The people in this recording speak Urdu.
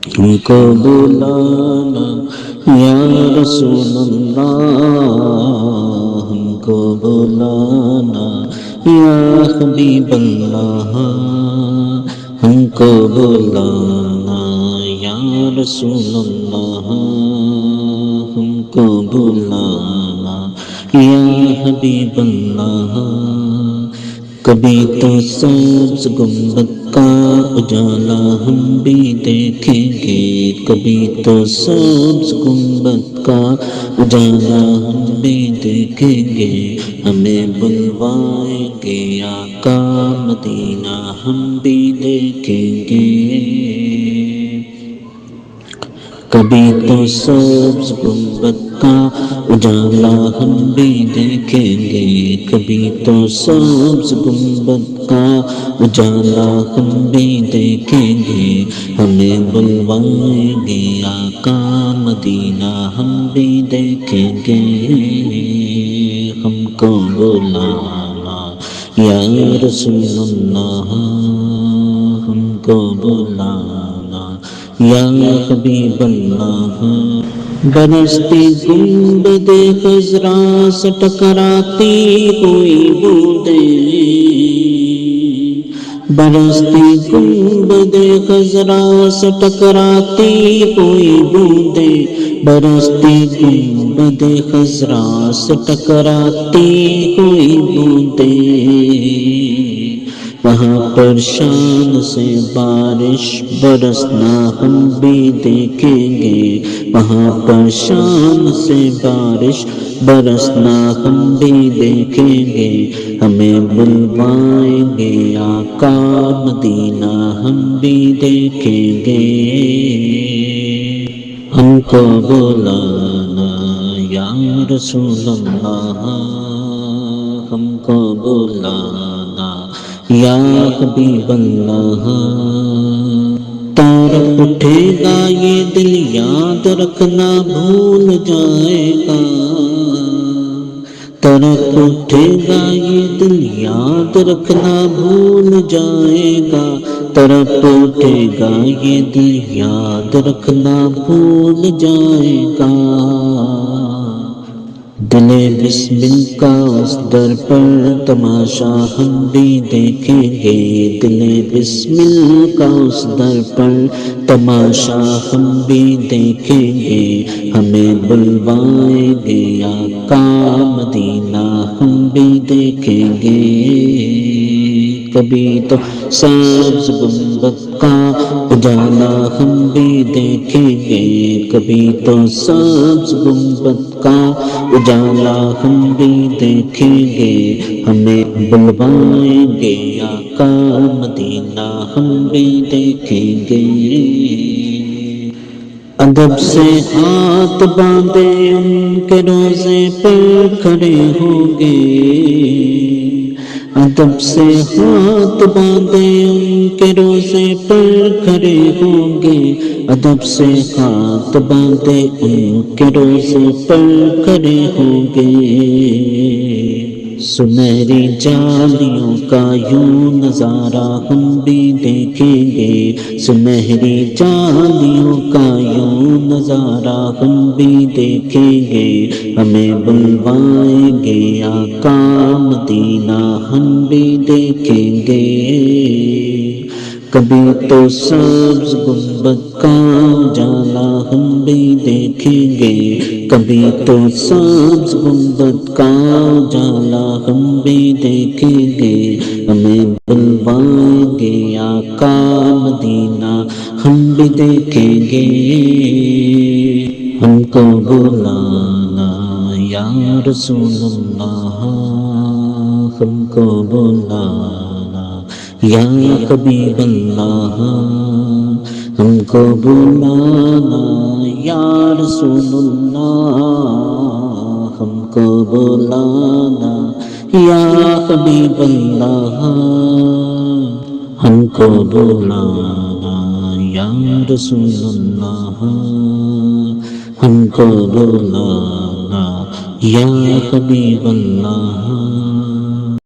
ہم کو بلانا یا رسول اللہ، ہم کو بلانا یا حبیب اللہ، ہم کو بلانا یا رسول اللہ، ہم کو بلانا یا حبیب اللہ۔ کبھی تو سبز گنبد کا اجالا ہم بھی دیکھیں گے، کبھی تو سبز گنبد کا اجالا ہم بھی دیکھیں گے، ہمیں بلوائیں گے آقا مدینہ ہم بھی دیکھیں گے۔ کبھی تو سبز گنبد کا اجالا ہم بھی دیکھیں گے، کبھی تو سبز گنبد کا اجالا ہم بھی دیکھیں گے، ہمیں بلوائیں گے آقا مدینہ ہم بھی دیکھیں گے۔ ہم کو بلانا یا رسول اللہ، ہم کو بلانا یا حبیب اللہ۔ برستی گنبد خضرا سے ٹکراتی ہوئی بوندیں، برستی گنبد خضرا سے ٹکراتی ہوئی بوندیں، برستی گنبد خضرا سے ٹکراتی ہوئی بوندیں، وہاں پر شان سے بارش برسنا ہم بھی دیکھیں گے، وہاں پر شان سے بارش برسنا ہم بھی دیکھیں گے، ہمیں بلوائیں گے آقا مدینہ ہم بھی دیکھیں گے۔ ہم کو بلانا یا رسول اللہ، ہم کو بلانا یا حبیب اللہ۔ تارک اٹھے گا یہ دل یاد رکھنا بھول جائے گا، تارک اٹھے گا یہ دل یاد رکھنا بھول جائے گا، تارک اٹھے گا یہ دل یاد رکھنا بھول جائے گا۔ دل بسمل کا اس در پر تماشا ہم بھی دیکھیں گے، دل بسمل کا اس در پر تماشا ہم بھی دیکھیں گے، ہمیں بلوائیں گے آقا مدینہ ہم بھی دیکھیں گے۔ کبھی تو سبز گنبد کا اجالا ہم بھی دیکھیں گے، کبھی تو سبز گنبد کا اجالا ہم بھی دیکھیں گے، ہمیں بلوائیں گے آقا مدینہ ہم بھی دیکھیں گے۔ ادب سے ہاتھ باندھے ان کے روزے پر کھڑے ہوں گے، ادب سے ہاتھ باندھے ان کے روزے پر کھڑے ہوں گے، ادب سے ہاتھ باندھے ان کے روزے پر کھڑے ہوں گے، سنہری جالیوں کا یوں نظارہ ہم بھی دیکھیں گے، سنہری جالیوں کا یوں نظارہ ہم بھی دیکھیں گے، ہمیں بلوائیں گے آقا مدینہ ہم بھی دیکھیں گے۔ کبھی تو سبز گنبد کا اجالا ہم بھی دیکھیں گے، کبھی تو سبز گنبد کا اجالا ہم بھی دیکھیں گے، ہمیں بلوائیں گے آقا مدینہ ہم بھی دیکھیں گے۔ ہم کو بلانا یا رسول اللہ، ہم کو بلانا یا حبیب اللہ، ہم کو بلانا یا رسول اللہ، ہم کو بلانا یا حبیب اللہ، ہم کو بلانا یا رسول اللہ، ہم کو بلانا یا حبیب اللہ۔